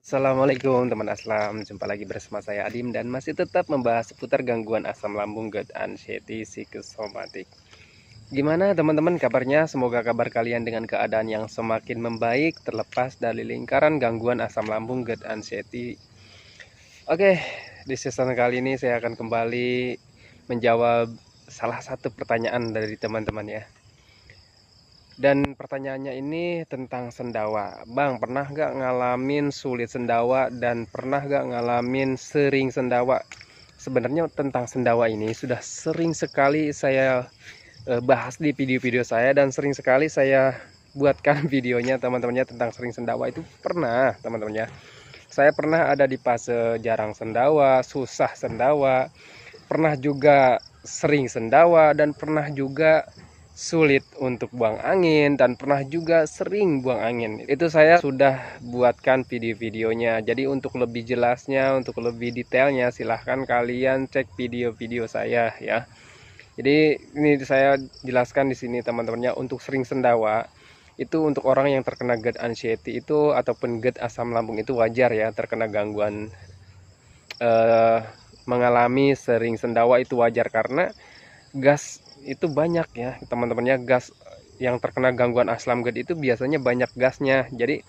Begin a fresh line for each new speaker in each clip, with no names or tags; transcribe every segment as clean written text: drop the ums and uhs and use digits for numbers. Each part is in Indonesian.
Assalamualaikum teman Aslam, jumpa lagi bersama saya Adim dan masih tetap membahas seputar gangguan asam lambung, GERD, anxiety, psikosomatik. Gimana teman-teman kabarnya? Semoga kabar kalian dengan keadaan yang semakin membaik terlepas dari lingkaran gangguan asam lambung, GERD, anxiety. Oke, di season kali ini saya akan kembali menjawab salah satu pertanyaan dari teman-teman ya. Dan pertanyaannya ini tentang sendawa. Bang, pernah gak ngalamin sulit sendawa dan pernah gak ngalamin sering sendawa? Sebenarnya tentang sendawa ini sudah sering sekali saya bahas di video-video saya dan sering sekali saya buatkan videonya teman-temannya tentang sering sendawa itu pernah teman-temannya. Saya pernah ada di fase jarang sendawa, susah sendawa, pernah juga sering sendawa dan pernah juga sulit untuk buang angin dan pernah juga sering buang angin. Itu saya sudah buatkan video-videonya. Jadi untuk lebih jelasnya, untuk lebih detailnya silahkan kalian cek video-video saya ya. Jadi ini saya jelaskan di sini teman-temannya, untuk sering sendawa itu untuk orang yang terkena GERD anxiety itu ataupun GERD asam lambung itu wajar ya, terkena gangguan mengalami sering sendawa itu wajar karena gas itu banyak ya teman-temannya. Gas yang terkena gangguan asam GERD itu biasanya banyak gasnya, jadi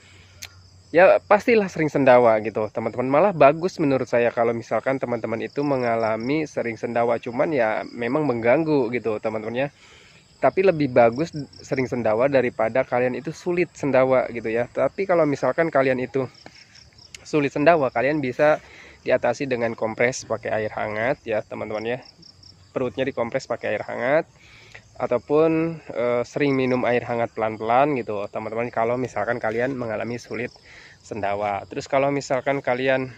ya pastilah sering sendawa gitu teman-teman. Malah bagus menurut saya kalau misalkan teman-teman itu mengalami sering sendawa, cuman ya memang mengganggu gitu teman-temannya. Tapi lebih bagus sering sendawa daripada kalian itu sulit sendawa gitu ya. Tapi kalau misalkan kalian itu sulit sendawa, kalian bisa diatasi dengan kompres pakai air hangat ya teman-teman ya. Perutnya dikompres pakai air hangat ataupun sering minum air hangat pelan-pelan gitu teman-teman, kalau misalkan kalian mengalami sulit sendawa. Terus kalau misalkan kalian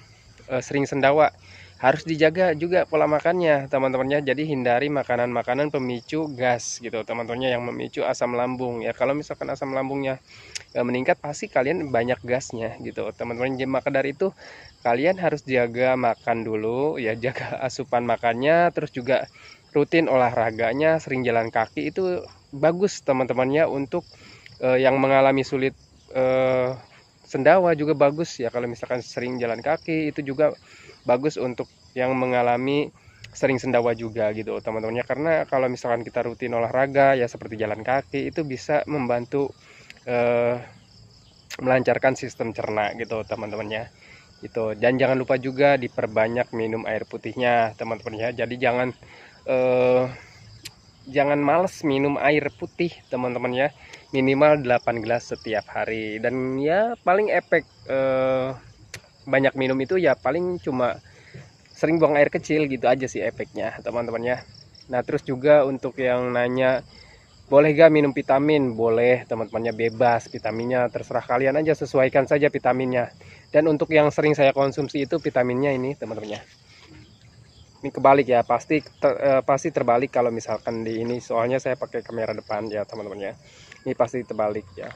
sering sendawa, harus dijaga juga pola makannya teman-temannya. Jadi hindari makanan-makanan pemicu gas gitu teman-temannya, yang memicu asam lambung ya. Kalau misalkan asam lambungnya meningkat, pasti kalian banyak gasnya gitu teman-teman. Maka dari itu kalian harus jaga makan dulu ya, jaga asupan makannya, terus juga rutin olahraganya, sering jalan kaki. Itu bagus teman-temannya untuk yang mengalami sulit sendawa juga bagus ya. Kalau misalkan sering jalan kaki itu juga bagus untuk yang mengalami sering sendawa juga gitu teman-temannya. Karena kalau misalkan kita rutin olahraga ya seperti jalan kaki, itu bisa membantu melancarkan sistem cerna gitu teman-temannya itu. Dan jangan lupa juga diperbanyak minum air putihnya teman-teman ya. Jadi jangan males minum air putih teman-teman ya, minimal 8 gelas setiap hari. Dan ya paling efek banyak minum itu ya paling cuma sering buang air kecil gitu aja sih efeknya teman-teman ya. Nah terus juga untuk yang nanya boleh gak minum vitamin, boleh teman-temannya, bebas vitaminnya, terserah kalian aja, sesuaikan saja vitaminnya. Dan untuk yang sering saya konsumsi itu vitaminnya ini teman-temannya, ini kebalik ya, pasti terbalik kalau misalkan di ini, soalnya saya pakai kamera depan ya teman-teman ya. Ini pasti terbalik ya.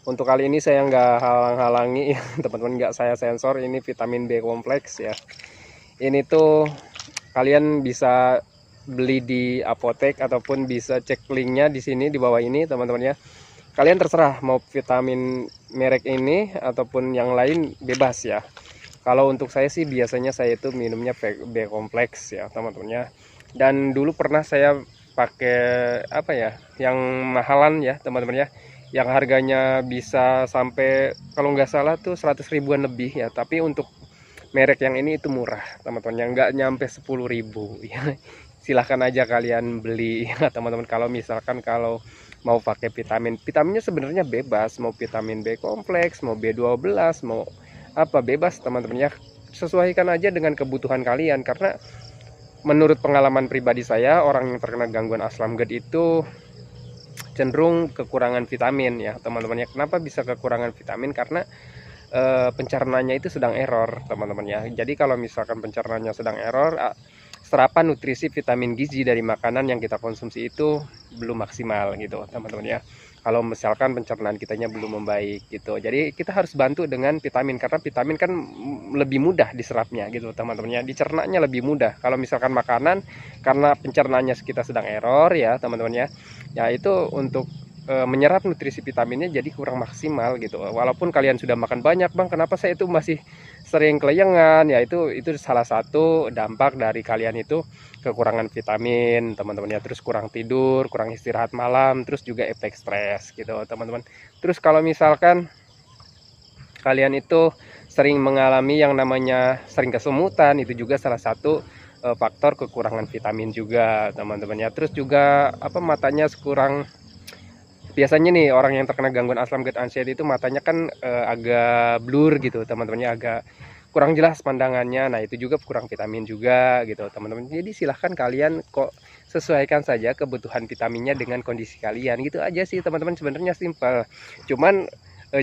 Untuk kali ini saya nggak halang-halangi teman-teman, nggak saya sensor. Ini vitamin B kompleks ya. Ini tuh kalian bisa beli di apotek ataupun bisa cek linknya di sini di bawah ini teman-teman ya. Kalian terserah mau vitamin merek ini ataupun yang lain, bebas ya. Kalau untuk saya sih biasanya saya itu minumnya B kompleks ya teman-teman ya. Dan dulu pernah saya pakai apa ya, yang mahalan ya teman-teman ya, yang harganya bisa sampai kalau nggak salah tuh 100 ribuan lebih ya. Tapi untuk merek yang ini itu murah teman-teman, yang nggak nyampe 10.000 ya. Silahkan aja kalian beli ya teman-teman. Kalau misalkan kalau mau pakai vitaminnya sebenarnya bebas, mau vitamin B kompleks, mau B12, mau apa, bebas teman-teman ya. Sesuaikan aja dengan kebutuhan kalian, karena menurut pengalaman pribadi saya, orang yang terkena gangguan asam GERD itu cenderung kekurangan vitamin ya teman-teman ya. Kenapa bisa kekurangan vitamin? Karena pencernanya itu sedang error teman-teman ya. Jadi kalau misalkan pencernanya sedang error, serapan nutrisi vitamin gizi dari makanan yang kita konsumsi itu belum maksimal gitu teman-teman ya. Kalau misalkan pencernaan kitanya belum membaik gitu, jadi kita harus bantu dengan vitamin, karena vitamin kan lebih mudah diserapnya gitu teman-teman ya, dicernanya lebih mudah. Kalau misalkan makanan karena pencernaannya kita sedang error ya teman-teman ya, ya itu untuk menyerap nutrisi vitaminnya jadi kurang maksimal gitu. Walaupun kalian sudah makan banyak, Bang, kenapa saya itu masih sering kelayangan? Ya itu salah satu dampak dari kalian itu kekurangan vitamin, teman-teman ya. Terus kurang tidur, kurang istirahat malam, terus juga efek stres gitu, teman-teman. Terus kalau misalkan kalian itu sering mengalami yang namanya sering kesemutan, itu juga salah satu faktor kekurangan vitamin juga, teman-teman ya. Terus juga matanya kurang. Biasanya nih orang yang terkena gangguan asam gut anxiety itu matanya kan agak blur gitu, teman-temannya agak kurang jelas pandangannya. Nah itu juga kurang vitamin juga gitu, teman-teman. Jadi silahkan kalian kok sesuaikan saja kebutuhan vitaminnya dengan kondisi kalian, gitu aja sih teman-teman. Sebenarnya simpel, cuman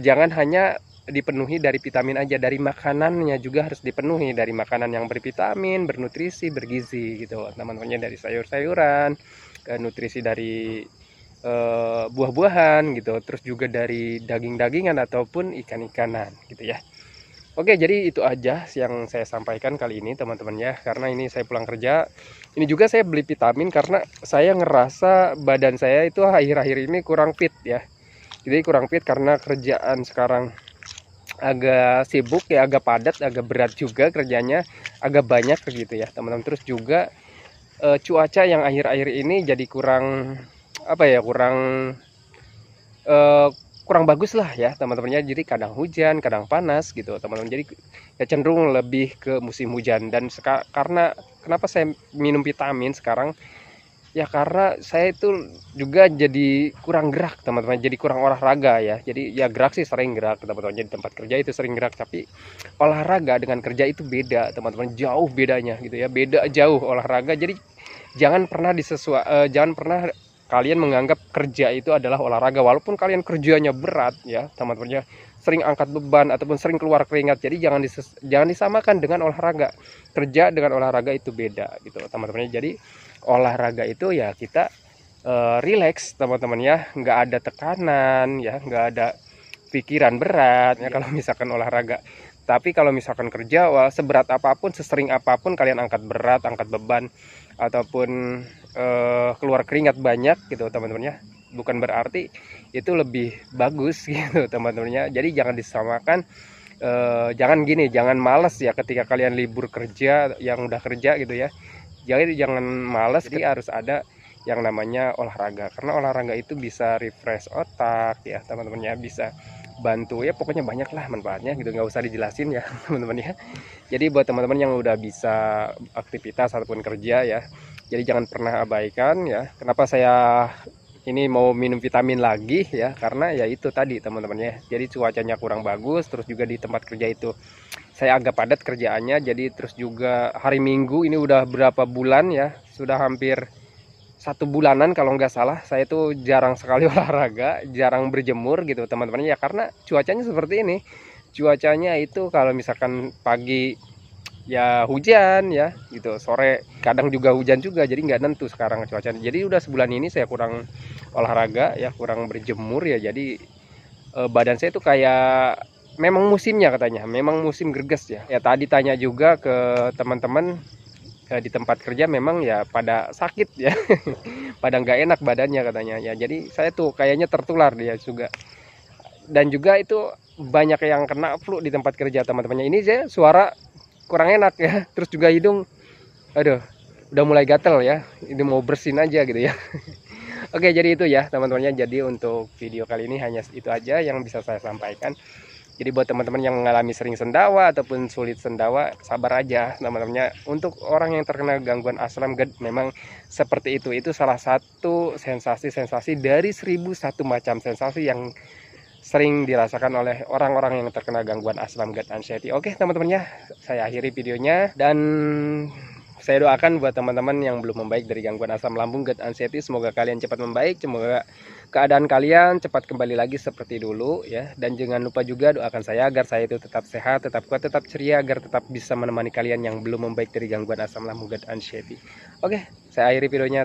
jangan hanya dipenuhi dari vitamin aja, dari makanannya juga harus dipenuhi, dari makanan yang bervitamin, bernutrisi, bergizi gitu, teman-temannya. Dari sayur-sayuran, nutrisi dari buah-buahan gitu, terus juga dari daging-dagingan ataupun ikan-ikanan gitu ya. Oke, jadi itu aja yang saya sampaikan kali ini, teman-teman ya. Karena ini saya pulang kerja, ini juga saya beli vitamin karena saya ngerasa badan saya itu akhir-akhir ini kurang fit ya. Jadi kurang fit karena kerjaan sekarang agak sibuk ya, agak padat, agak berat juga kerjanya, agak banyak gitu ya teman-teman. Terus juga cuaca yang akhir-akhir ini jadi kurang kurang bagus lah ya teman-temannya. Jadi kadang hujan, kadang panas gitu teman-teman. Jadi ya cenderung lebih ke musim hujan. Dan karena kenapa saya minum vitamin sekarang ya, karena saya itu juga jadi kurang gerak teman-teman, jadi kurang olahraga ya. Jadi ya gerak sih sering gerak teman-teman, jadi tempat kerja itu sering gerak, tapi olahraga dengan kerja itu beda teman-teman, jauh bedanya gitu ya, beda jauh olahraga. Jadi jangan pernah jangan pernah kalian menganggap kerja itu adalah olahraga, walaupun kalian kerjanya berat ya teman-teman ya, sering angkat beban ataupun sering keluar keringat. Jadi jangan disamakan dengan olahraga. Kerja dengan olahraga itu beda gitu teman-teman. Jadi olahraga itu ya kita relax teman-teman ya, nggak ada tekanan ya, nggak ada pikiran berat ya kalau misalkan olahraga. Tapi kalau misalkan kerja, wah, seberat apapun, sesering apapun kalian angkat berat, angkat beban, ataupun keluar keringat banyak gitu teman-teman ya, bukan berarti itu lebih bagus gitu teman-teman ya. Jadi jangan disamakan, jangan gini, jangan males ya ketika kalian libur kerja, yang udah kerja gitu ya. Jadi jangan males, jadi harus ada yang namanya olahraga, karena olahraga itu bisa refresh otak ya teman-teman ya, bisa bantu ya, pokoknya banyak lah manfaatnya gitu, nggak usah dijelasin ya teman-teman ya. Jadi buat teman-teman yang udah bisa aktivitas ataupun kerja ya, jadi jangan pernah abaikan ya. Kenapa saya ini mau minum vitamin lagi ya, karena ya itu tadi teman-teman ya, jadi cuacanya kurang bagus, terus juga di tempat kerja itu saya agak padat kerjaannya. Jadi terus juga hari Minggu ini udah berapa bulan ya, sudah hampir 1 bulanan kalau nggak salah, saya itu jarang sekali olahraga, jarang berjemur gitu teman-teman ya, karena cuacanya seperti ini. Cuacanya itu kalau misalkan pagi ya hujan ya gitu, sore kadang juga hujan juga, jadi nggak nentu sekarang cuacanya. Jadi udah sebulan ini saya kurang olahraga ya, kurang berjemur ya. Jadi badan saya tuh kayak memang musimnya, katanya memang musim greges ya. Ya tadi tanya juga ke teman-teman di tempat kerja, memang ya pada sakit ya pada nggak enak badannya katanya ya. Jadi saya tuh kayaknya tertular dia juga, dan juga itu banyak yang kena flu di tempat kerja teman-temannya. Ini saya suara kurang enak ya, terus juga hidung, aduh, udah mulai gatel ya, ini mau bersin aja gitu ya. Oke, jadi itu ya teman-temannya. Jadi untuk video kali ini hanya itu aja yang bisa saya sampaikan. Jadi buat teman-teman yang mengalami sering sendawa ataupun sulit sendawa, sabar aja teman-temannya. Untuk orang yang terkena gangguan asam gut memang seperti itu. Itu salah satu sensasi-sensasi dari 1001 macam sensasi yang sering dirasakan oleh orang-orang yang terkena gangguan asam gut anxiety. Oke teman-teman ya, saya akhiri videonya, dan saya doakan buat teman-teman yang belum membaik dari gangguan asam lambung gut anxiety, semoga kalian cepat membaik, semoga keadaan kalian cepat kembali lagi seperti dulu ya. Dan jangan lupa juga doakan saya agar saya itu tetap sehat, tetap kuat, tetap ceria, agar tetap bisa menemani kalian yang belum membaik dari gangguan asam lambung gut anxiety. Oke, saya akhiri videonya.